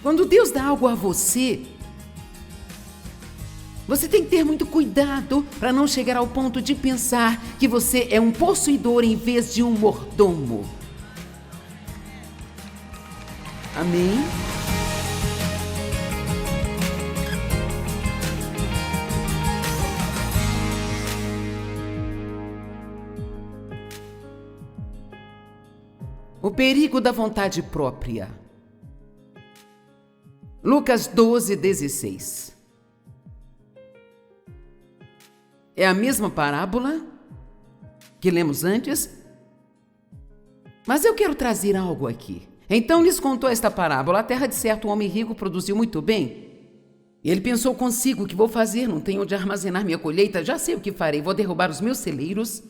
Quando Deus dá algo a você, você tem que ter muito cuidado para não chegar ao ponto de pensar que você é um possuidor em vez de um mordomo. Amém? O perigo da vontade própria. Lucas 12:16. É a mesma parábola que lemos antes, mas eu quero trazer algo aqui. Então lhes contou esta parábola: a terra de certo homem rico produziu muito bem. Ele pensou consigo: o que vou fazer? Não tenho onde armazenar minha colheita. Já sei o que farei: vou derrubar os meus celeiros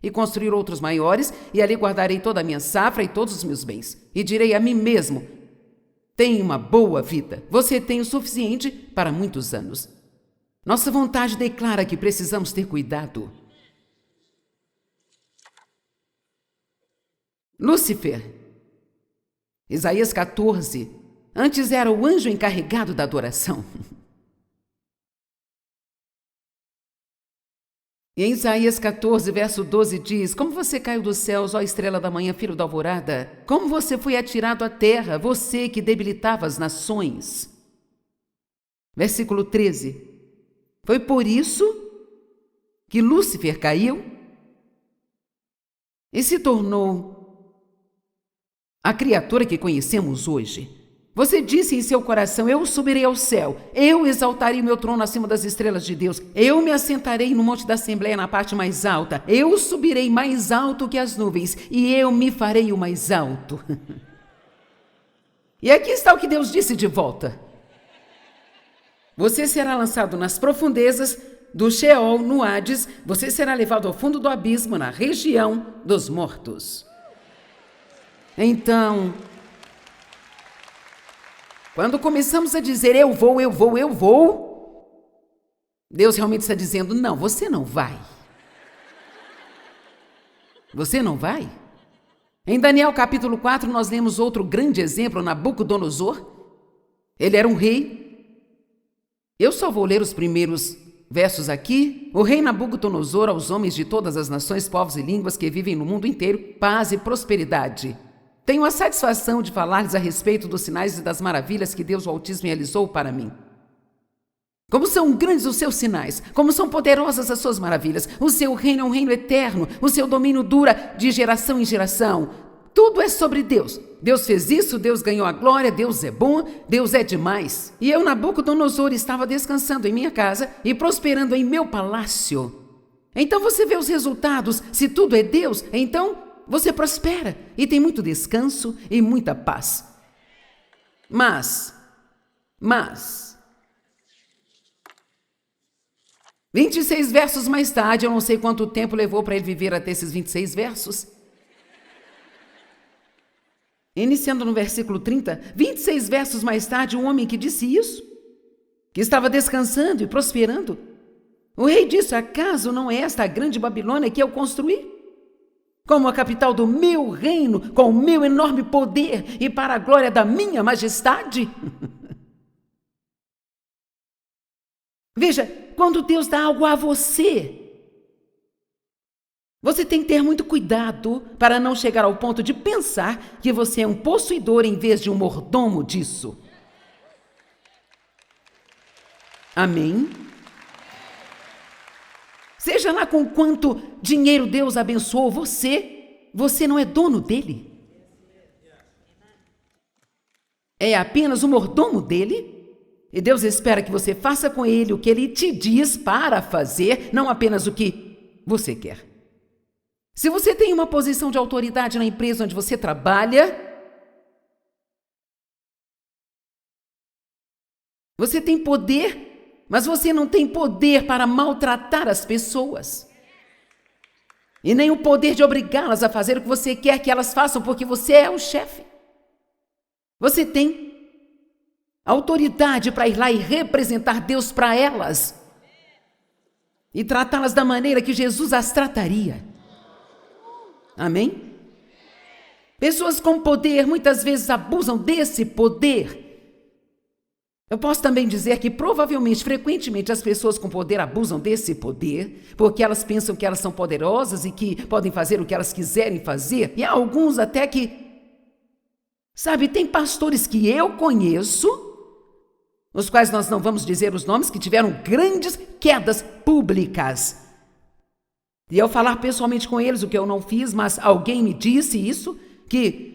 e construir outros maiores, e ali guardarei toda a minha safra e todos os meus bens. E direi a mim mesmo: tenha uma boa vida. Você tem o suficiente para muitos anos. Nossa vontade declara que precisamos ter cuidado. Lúcifer, Isaías 14, antes era o anjo encarregado da adoração. E em Isaías 14, verso 12 diz: como você caiu dos céus, ó estrela da manhã, filho da alvorada? Como você foi atirado à terra, você que debilitava as nações. Versículo 13: foi por isso que Lúcifer caiu e se tornou a criatura que conhecemos hoje. Você disse em seu coração: eu subirei ao céu, eu exaltarei o meu trono acima das estrelas de Deus, eu me assentarei no monte da Assembleia na parte mais alta, eu subirei mais alto que as nuvens e eu me farei o mais alto. E aqui está o que Deus disse de volta: você será lançado nas profundezas do Sheol, no Hades, você será levado ao fundo do abismo, na região dos mortos. Então, quando começamos a dizer eu vou, Deus realmente está dizendo: não, você não vai. Você não vai? Em Daniel capítulo 4, nós lemos outro grande exemplo, Nabucodonosor. Ele era um rei. Eu só vou ler os primeiros versos aqui. O rei Nabucodonosor, aos homens de todas as nações, povos e línguas que vivem no mundo inteiro, paz e prosperidade. Tenho a satisfação de falar-lhes a respeito dos sinais e das maravilhas que Deus o Altíssimo realizou para mim. Como são grandes os seus sinais, como são poderosas as suas maravilhas. O seu reino é um reino eterno, o seu domínio dura de geração em geração. Tudo é sobre Deus. Deus fez isso, Deus ganhou a glória, Deus é bom, Deus é demais. E eu, Nabucodonosor, estava descansando em minha casa e prosperando em meu palácio. Então você vê os resultados. Se tudo é Deus, então você prospera e tem muito descanso e muita paz. Mas, 26 versos mais tarde, eu não sei quanto tempo levou para ele viver até esses 26 versos. Iniciando no versículo 30, 26 versos mais tarde, um homem que disse isso, que estava descansando e prosperando, o rei disse: acaso não é esta a grande Babilônia que eu construí? Como a capital do meu reino, com o meu enorme poder e para a glória da minha majestade? Veja, quando Deus dá algo a você, você tem que ter muito cuidado para não chegar ao ponto de pensar que você é um possuidor em vez de um mordomo disso. Amém? Seja lá com quanto dinheiro Deus abençoou você não é dono dele. É apenas o mordomo dele. E Deus espera que você faça com ele o que ele te diz para fazer, não apenas o que você quer. Se você tem uma posição de autoridade na empresa onde você trabalha, você tem poder, mas você não tem poder para maltratar as pessoas. E nem o poder de obrigá-las a fazer o que você quer que elas façam, porque você é o chefe. Você tem autoridade para ir lá e representar Deus para elas e tratá-las da maneira que Jesus as trataria. Amém? Pessoas com poder muitas vezes abusam desse poder Eu posso também dizer que provavelmente, frequentemente, as pessoas com poder abusam desse poder, porque elas pensam que elas são poderosas e que podem fazer o que elas quiserem fazer. E há alguns até que, sabe, tem pastores que eu conheço, os quais nós não vamos dizer os nomes, que tiveram grandes quedas públicas. E eu falar pessoalmente com eles, o que eu não fiz, mas alguém me disse isso, que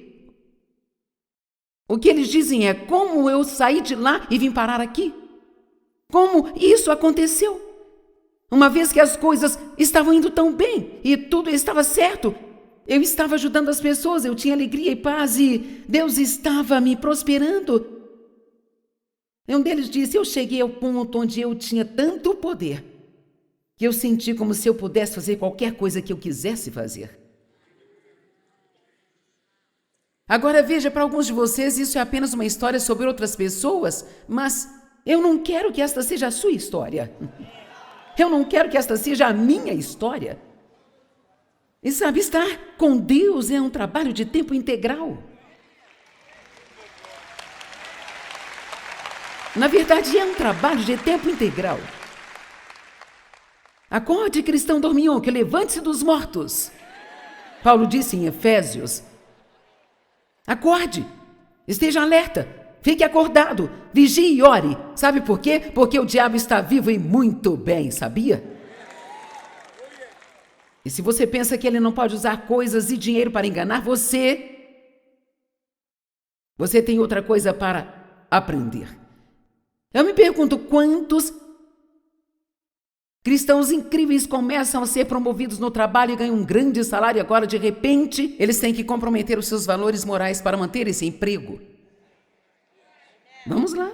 o que eles dizem é: como eu saí de lá e vim parar aqui? Como isso aconteceu? Uma vez que as coisas estavam indo tão bem e tudo estava certo, eu estava ajudando as pessoas, eu tinha alegria e paz e Deus estava me prosperando. E um deles disse: eu cheguei ao ponto onde eu tinha tanto poder que eu senti como se eu pudesse fazer qualquer coisa que eu quisesse fazer. Agora veja, para alguns de vocês isso é apenas uma história sobre outras pessoas, mas eu não quero que esta seja a sua história. Eu não quero que esta seja a minha história. E sabe, estar com Deus é um trabalho de tempo integral. Na verdade, é um trabalho de tempo integral. Acorde, cristão dorminhão, que levante-se dos mortos. Paulo disse em Efésios: acorde, esteja alerta, fique acordado, vigie e ore. Sabe por quê? Porque o diabo está vivo e muito bem, sabia? E se você pensa que ele não pode usar coisas e dinheiro para enganar você tem outra coisa para aprender. Eu me pergunto quantos cristãos incríveis começam a ser promovidos no trabalho e ganham um grande salário e agora, de repente, eles têm que comprometer os seus valores morais para manter esse emprego. Vamos lá.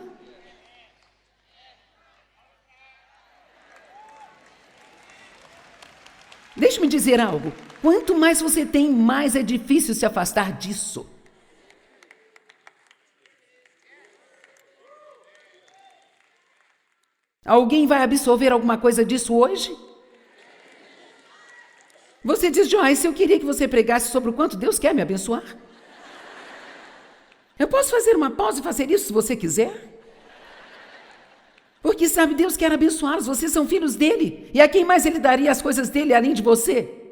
Deixe-me dizer algo. Quanto mais você tem, mais é difícil se afastar disso. Alguém vai absorver alguma coisa disso hoje? Você diz: Joyce, eu queria que você pregasse sobre o quanto Deus quer me abençoar. Eu posso fazer uma pausa e fazer isso se você quiser? Porque sabe, Deus quer abençoá-los, vocês são filhos dele. E a quem mais ele daria as coisas dele além de você?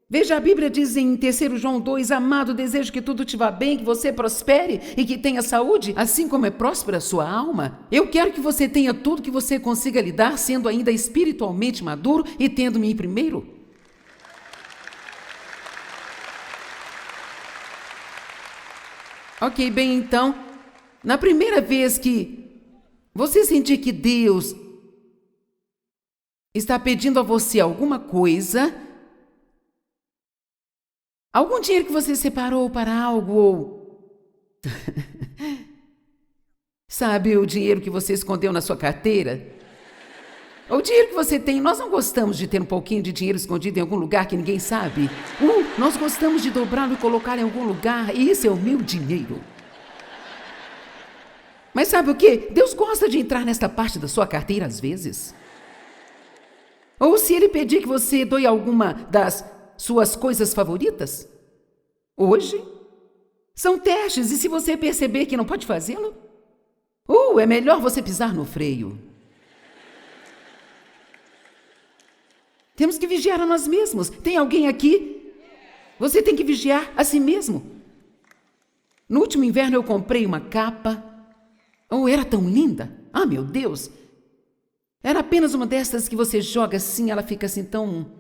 Veja, a Bíblia diz em 3 João 2, amado, desejo que tudo te vá bem, que você prospere e que tenha saúde, assim como é próspera a sua alma. Eu quero que você tenha tudo que você consiga lidar, sendo ainda espiritualmente maduro e tendo-me em primeiro. Ok, bem, então, na primeira vez que você sentir que Deus está pedindo a você alguma coisa, algum dinheiro que você separou para algo, ou sabe, o dinheiro que você escondeu na sua carteira, ou o dinheiro que você tem. Nós não gostamos de ter um pouquinho de dinheiro escondido em algum lugar que ninguém sabe. Nós gostamos de dobrá-lo e colocar em algum lugar, e isso é o meu dinheiro. Mas sabe o quê? Deus gosta de entrar nesta parte da sua carteira às vezes. Ou se ele pedir que você doe alguma das suas coisas favoritas, hoje, são testes, e se você perceber que não pode fazê-lo, é melhor você pisar no freio. Temos que vigiar a nós mesmos. Tem alguém aqui? Você tem que vigiar a si mesmo. No último inverno eu comprei uma capa. Era tão linda. Ah, meu Deus. Era apenas uma dessas que você joga assim, ela fica assim tão...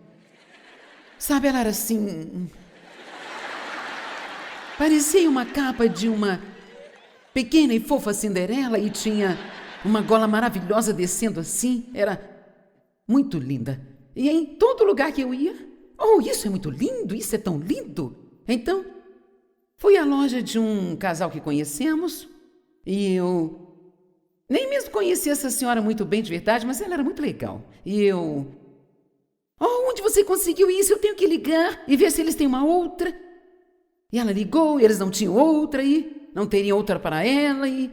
Sabe, ela era assim... Parecia uma capa de uma pequena e fofa Cinderela e tinha uma gola maravilhosa descendo assim. Era muito linda. E em todo lugar que eu ia... isso é muito lindo, isso é tão lindo. Então, fui à loja de um casal que conhecemos e eu nem mesmo conhecia essa senhora muito bem de verdade, mas ela era muito legal. E eu... onde você conseguiu isso? Eu tenho que ligar e ver se eles têm uma outra. E ela ligou e eles não tinham outra e não teriam outra para ela. E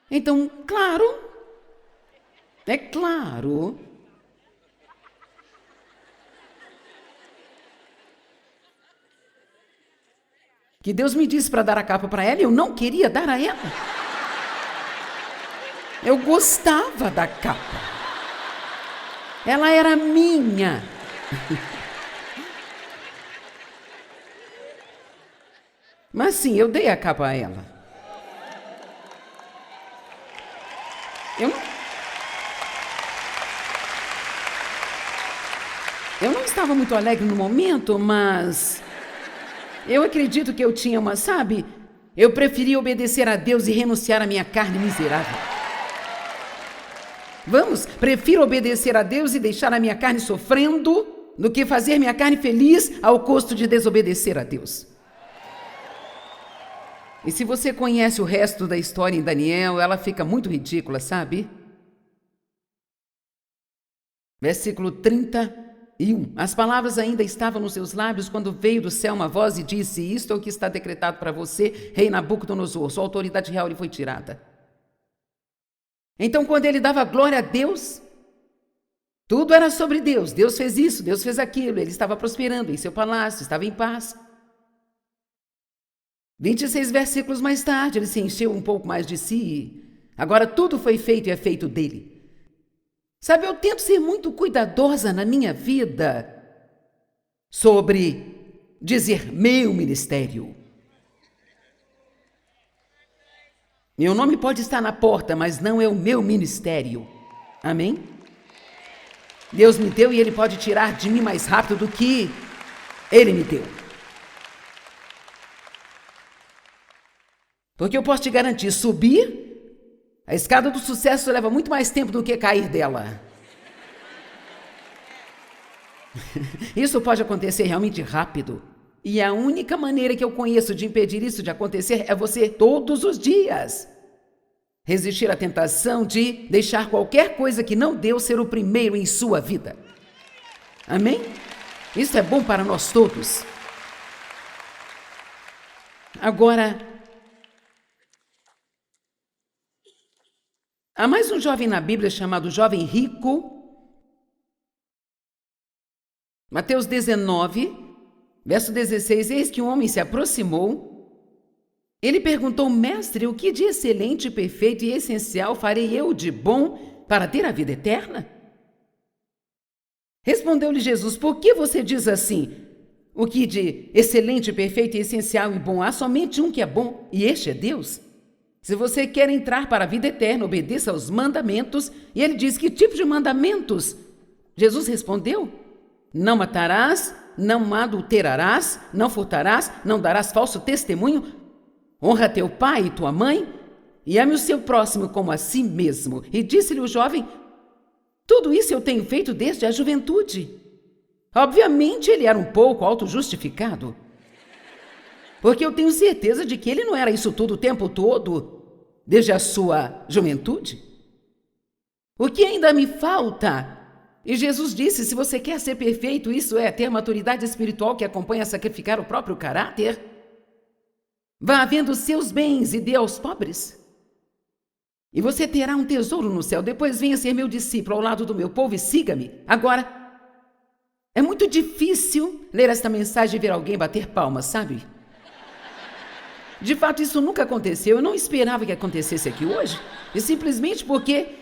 então, claro, é claro... que Deus me disse para dar a capa para ela e eu não queria dar a ela. Eu gostava da capa. Ela era minha. Mas sim, eu dei a capa a ela. Eu não estava muito alegre no momento, mas eu acredito que eu tinha uma, sabe? Eu preferia obedecer a Deus e renunciar à minha carne miserável. Prefiro obedecer a Deus e deixar a minha carne sofrendo do que fazer minha carne feliz ao custo de desobedecer a Deus. E se você conhece o resto da história em Daniel, ela fica muito ridícula, sabe? Versículo 31. As palavras ainda estavam nos seus lábios quando veio do céu uma voz e disse: isto é o que está decretado para você, rei Nabucodonosor, sua autoridade real lhe foi tirada. Então, quando ele dava glória a Deus, tudo era sobre Deus. Deus fez isso, Deus fez aquilo, ele estava prosperando em seu palácio, estava em paz. 26 versículos mais tarde, ele se encheu um pouco mais de si. Agora tudo foi feito e é feito dele. Sabe, eu tento ser muito cuidadosa na minha vida sobre dizer meu ministério. Meu nome pode estar na porta, mas não é o meu ministério. Amém? Deus me deu e Ele pode tirar de mim mais rápido do que Ele me deu. Porque eu posso te garantir, subir a escada do sucesso leva muito mais tempo do que cair dela. Isso pode acontecer realmente rápido. E a única maneira que eu conheço de impedir isso de acontecer é você, todos os dias, resistir à tentação de deixar qualquer coisa que não Deus ser o primeiro em sua vida. Amém? Isso é bom para nós todos. Agora, há mais um jovem na Bíblia chamado jovem rico. Mateus 19, verso 16, eis que um homem se aproximou. Ele perguntou: mestre, o que de excelente, perfeito e essencial farei eu de bom para ter a vida eterna? Respondeu-lhe Jesus: por que você diz assim? O que de excelente, perfeito e essencial e bom há somente um que é bom, e este é Deus. Se você quer entrar para a vida eterna, obedeça aos mandamentos. E ele diz: que tipo de mandamentos? Jesus respondeu: não matarás, não adulterarás, não furtarás, não darás falso testemunho, honra teu pai e tua mãe, e ame o seu próximo como a si mesmo. E disse-lhe o jovem: tudo isso eu tenho feito desde a juventude. Obviamente ele era um pouco autojustificado, porque eu tenho certeza de que ele não era isso tudo o tempo todo, desde a sua juventude. O que ainda me falta? E Jesus disse: se você quer ser perfeito, isso é, ter maturidade espiritual que acompanha a sacrificar o próprio caráter, vá vendo os seus bens e dê aos pobres. E você terá um tesouro no céu. Depois venha ser meu discípulo ao lado do meu povo e siga-me. Agora, é muito difícil ler esta mensagem e ver alguém bater palmas, sabe? De fato, isso nunca aconteceu. Eu não esperava que acontecesse aqui hoje. E simplesmente porque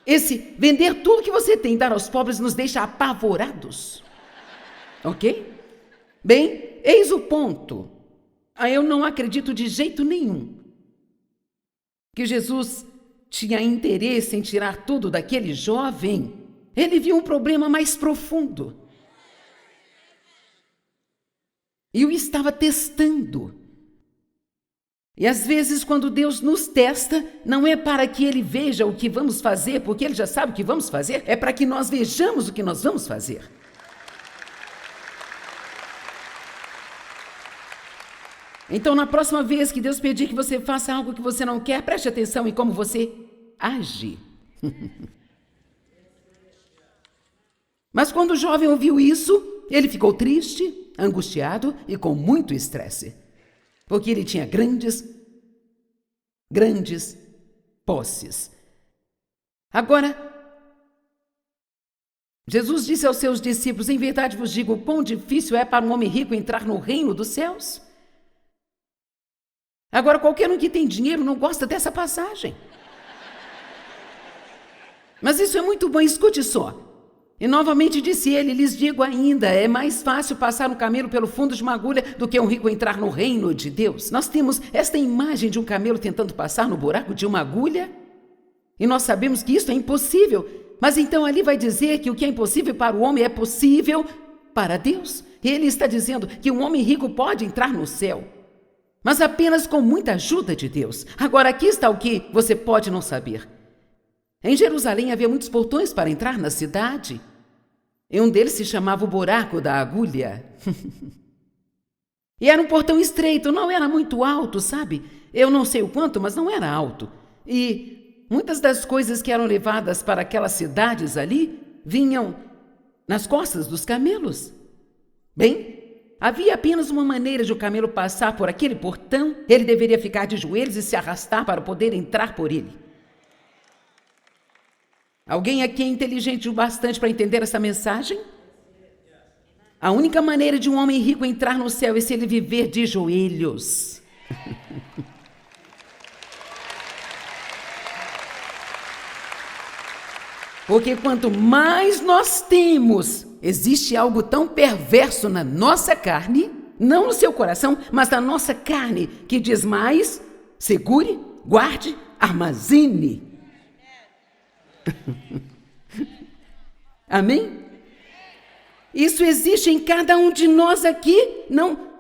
esse vender tudo que você tem e dar aos pobres nos deixa apavorados. Ok? Bem, eis o ponto. Eu não acredito de jeito nenhum que Jesus tinha interesse em tirar tudo daquele jovem. Ele viu um problema mais profundo e o estava testando. E às vezes, quando Deus nos testa, não é para que Ele veja o que vamos fazer, porque Ele já sabe o que vamos fazer, é para que nós vejamos o que nós vamos fazer. Então, na próxima vez que Deus pedir que você faça algo que você não quer, preste atenção em como você age. Mas quando o jovem ouviu isso, ele ficou triste, angustiado e com muito estresse, porque ele tinha grandes posses. Agora, Jesus disse aos seus discípulos: em verdade vos digo, quão difícil é para um homem rico entrar no reino dos céus. Agora, qualquer um que tem dinheiro não gosta dessa passagem. Mas isso é muito bom, escute só. E novamente disse ele, lhes digo ainda, é mais fácil passar um camelo pelo fundo de uma agulha do que um rico entrar no reino de Deus. Nós temos esta imagem de um camelo tentando passar no buraco de uma agulha, e nós sabemos que isso é impossível. Mas então ali vai dizer que o que é impossível para o homem é possível para Deus. E ele está dizendo que um homem rico pode entrar no céu, mas apenas com muita ajuda de Deus. Agora aqui está o que você pode não saber. Em Jerusalém havia muitos portões para entrar na cidade, e um deles se chamava o buraco da agulha. E era um portão estreito, não era muito alto, sabe? Eu não sei o quanto, mas não era alto. E muitas das coisas que eram levadas para aquelas cidades ali vinham nas costas dos camelos. Bem, havia apenas uma maneira de o camelo passar por aquele portão. Ele deveria ficar de joelhos e se arrastar para poder entrar por ele. Alguém aqui é inteligente o bastante para entender essa mensagem? A única maneira de um homem rico entrar no céu é se ele viver de joelhos. Porque quanto mais nós temos, existe algo tão perverso na nossa carne, não no seu coração, mas na nossa carne, que diz mais: segure, guarde, armazene. Amém? Isso existe em cada um de nós aqui. Não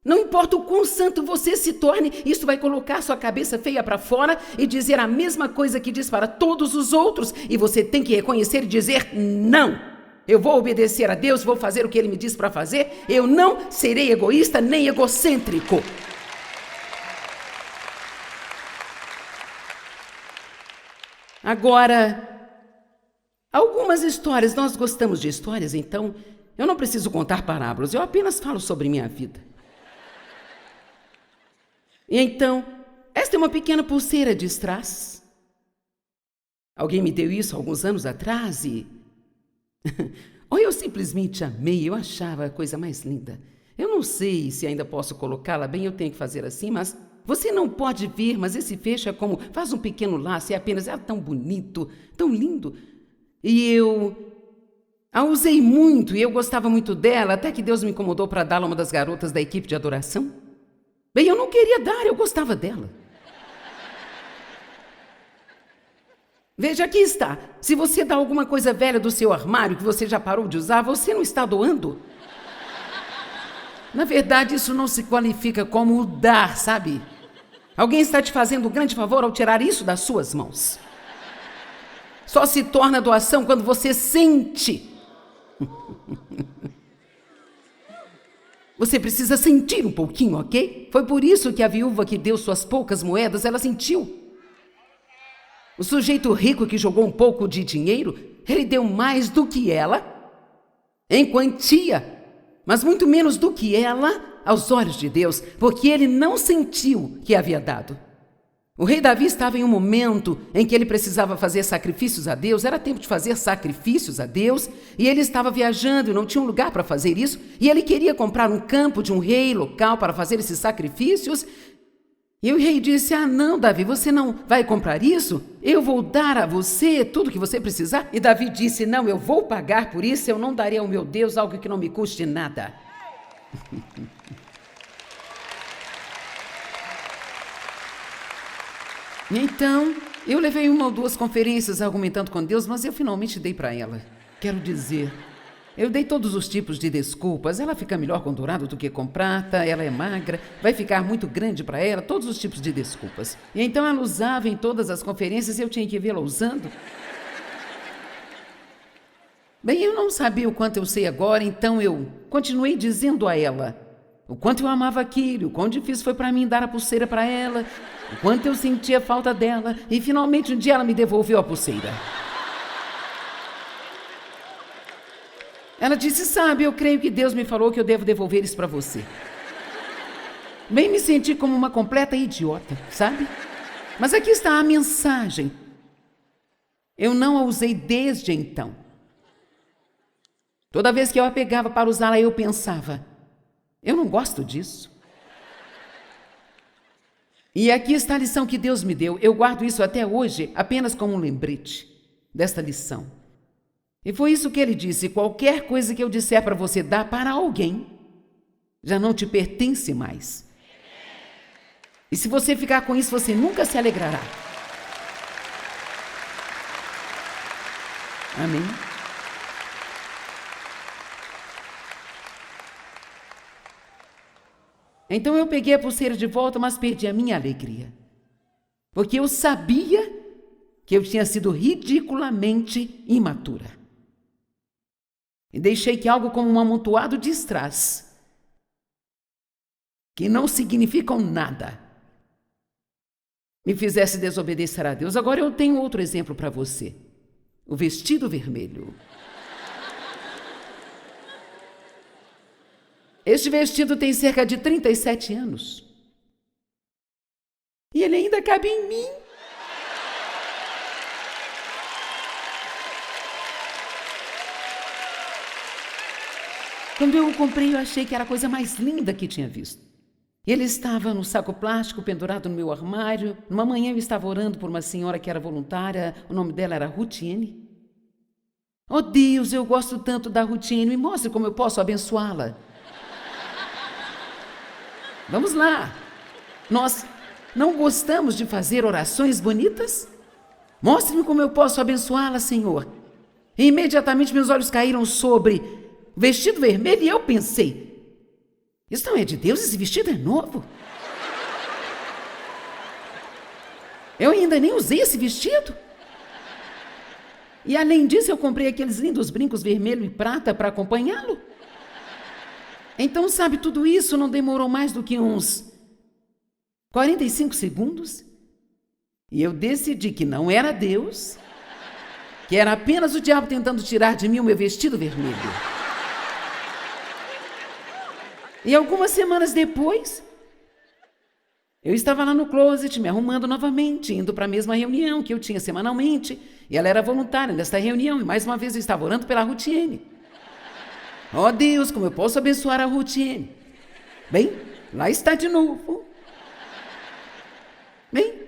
importa o quão santo você se torne, isso vai colocar sua cabeça feia para fora e dizer a mesma coisa que diz para todos os outros. E você tem que reconhecer e dizer: não, eu vou obedecer a Deus, vou fazer o que Ele me diz para fazer. Eu não serei egoísta nem egocêntrico. Agora, algumas histórias, nós gostamos de histórias, então eu não preciso contar parábolas, eu apenas falo sobre minha vida. E então, esta é uma pequena pulseira de strass. Alguém me deu isso alguns anos atrás e... ou eu simplesmente amei, eu achava a coisa mais linda. Eu não sei se ainda posso colocá-la bem, eu tenho que fazer assim, mas... Você não pode ver, mas esse fecho é como... Faz um pequeno laço e apenas... É tão bonito, tão lindo. E eu a usei muito e eu gostava muito dela, até que Deus me incomodou para dá-la a uma das garotas da equipe de adoração. Bem, eu não queria dar, eu gostava dela. Veja, aqui está. Se você dá alguma coisa velha do seu armário que você já parou de usar, você não está doando. Na verdade, isso não se qualifica como dar, sabe? Alguém está te fazendo um grande favor ao tirar isso das suas mãos. Só se torna doação quando você sente. Você precisa sentir um pouquinho, ok? Foi por isso que a viúva que deu suas poucas moedas, ela sentiu. O sujeito rico que jogou um pouco de dinheiro, ele deu mais do que ela, em quantia, mas muito menos do que ela aos olhos de Deus, porque ele não sentiu que havia dado. O rei Davi estava em um momento em que ele precisava fazer sacrifícios a Deus, era tempo de fazer sacrifícios a Deus, e ele estava viajando e não tinha um lugar para fazer isso, e ele queria comprar um campo de um rei local para fazer esses sacrifícios. E o rei disse: não, Davi, você não vai comprar isso? Eu vou dar a você tudo que você precisar. E Davi disse: não, eu vou pagar por isso, eu não darei ao meu Deus algo que não me custe nada. Então, eu levei 1 ou 2 conferências argumentando com Deus, mas eu finalmente dei para ela. Quero dizer, eu dei todos os tipos de desculpas. Ela fica melhor com dourado do que com prata, ela é magra, vai ficar muito grande para ela, todos os tipos de desculpas. E então ela usava em todas as conferências e eu tinha que vê-la usando. Bem, eu não sabia o quanto eu sei agora, então eu continuei dizendo a ela o quanto eu amava aquilo, o quão difícil foi para mim dar a pulseira para ela, o quanto eu sentia falta dela, e finalmente um dia ela me devolveu a pulseira. Ela disse: sabe, eu creio que Deus me falou que eu devo devolver isso para você. Bem, me senti como uma completa idiota, sabe? Mas aqui está a mensagem. Eu não a usei desde então. Toda vez que eu a pegava para usá-la, eu pensava: eu não gosto disso. E aqui está a lição que Deus me deu. Eu guardo isso até hoje apenas como um lembrete. desta lição. E foi isso que ele disse: qualquer coisa que eu disser para você dar para alguém, já não te pertence mais. E se você ficar com isso, você nunca se alegrará. Amém? Então eu peguei a pulseira de volta, mas perdi a minha alegria. Porque eu sabia que eu tinha sido ridiculamente imatura. E deixei que algo como um amontoado de strass, que não significam nada, me fizesse desobedecer a Deus. Agora eu tenho outro exemplo para você. O vestido vermelho. Este vestido tem cerca de 37 anos. E ele ainda cabe em mim. Quando eu o comprei, eu achei que era a coisa mais linda que tinha visto. Ele estava no saco plástico pendurado no meu armário. Numa manhã eu estava orando por uma senhora que era voluntária. O nome dela era Rutiene. Oh Deus, eu gosto tanto da Rutiene. Me mostre como eu posso abençoá-la. Vamos lá. Nós não gostamos de fazer orações bonitas? Mostre-me como eu posso abençoá-la, Senhor. E imediatamente meus olhos caíram sobre o vestido vermelho e eu pensei: isso não é de Deus, esse vestido é novo. Eu ainda nem usei esse vestido. E além disso, eu comprei aqueles lindos brincos vermelho e prata para acompanhá-lo. Então, sabe, tudo isso não demorou mais do que uns 45 segundos. E eu decidi que não era Deus, que era apenas o diabo tentando tirar de mim o meu vestido vermelho. E algumas semanas depois, eu estava lá no closet, me arrumando novamente, indo para a mesma reunião que eu tinha semanalmente. E ela era voluntária nesta reunião, e mais uma vez eu estava orando pela Rutiene. Oh Deus, como eu posso abençoar a Rutiene? Bem, lá está de novo. Bem,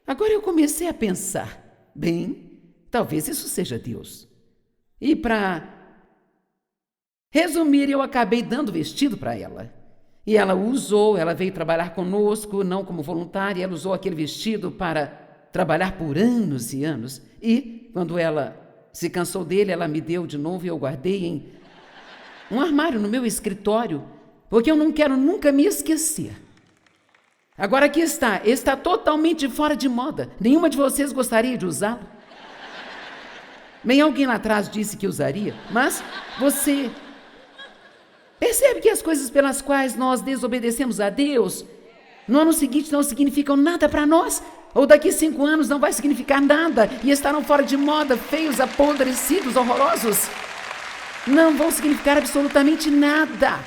agora eu comecei a pensar: bem, talvez isso seja Deus. E para resumir, eu acabei dando vestido para ela. E ela o usou, ela veio trabalhar conosco, não como voluntária, ela usou aquele vestido para trabalhar por anos e anos. E, quando ela se cansou dele, ela me deu de novo e eu guardei em um armário no meu escritório, porque eu não quero nunca me esquecer. Agora aqui está totalmente fora de moda. Nenhuma de vocês gostaria de usá-lo? Bem, alguém lá atrás disse que usaria, mas você percebe que as coisas pelas quais nós desobedecemos a Deus, no ano seguinte não significam nada para nós, ou daqui 5 anos não vai significar nada, e estarão fora de moda, feios, apodrecidos, horrorosos. Não vão significar absolutamente nada.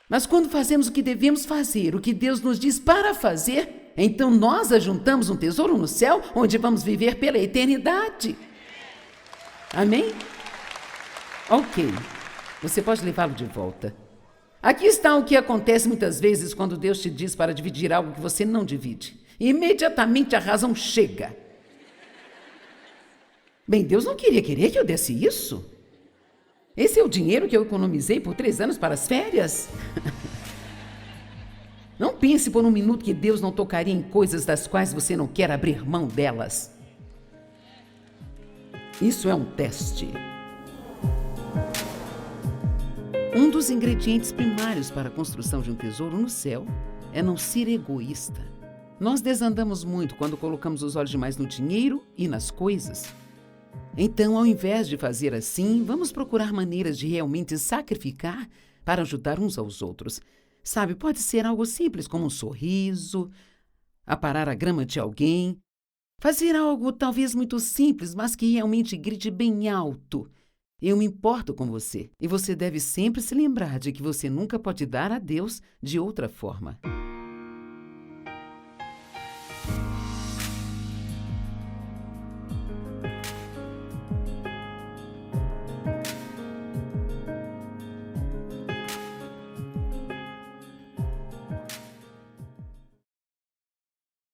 Mas quando fazemos o que devemos fazer, o que Deus nos diz para fazer, então nós ajuntamos um tesouro no céu, onde vamos viver pela eternidade. Amém? Ok, você pode levá-lo de volta. Aqui está o que acontece muitas vezes quando Deus te diz para dividir algo que você não divide. Imediatamente a razão chega. Bem, Deus não queria que eu desse isso. Esse é o dinheiro que eu economizei por 3 anos para as férias. Não pense por um minuto que Deus não tocaria em coisas das quais você não quer abrir mão delas. Isso é um teste. Um dos ingredientes primários para a construção de um tesouro no céu é não ser egoísta. Nós desandamos muito quando colocamos os olhos demais no dinheiro e nas coisas. Então, ao invés de fazer assim, vamos procurar maneiras de realmente sacrificar para ajudar uns aos outros. Sabe, pode ser algo simples como um sorriso, aparar a grama de alguém, fazer algo talvez muito simples, mas que realmente grite bem alto: eu me importo com você. E você deve sempre se lembrar de que você nunca pode dar a Deus de outra forma.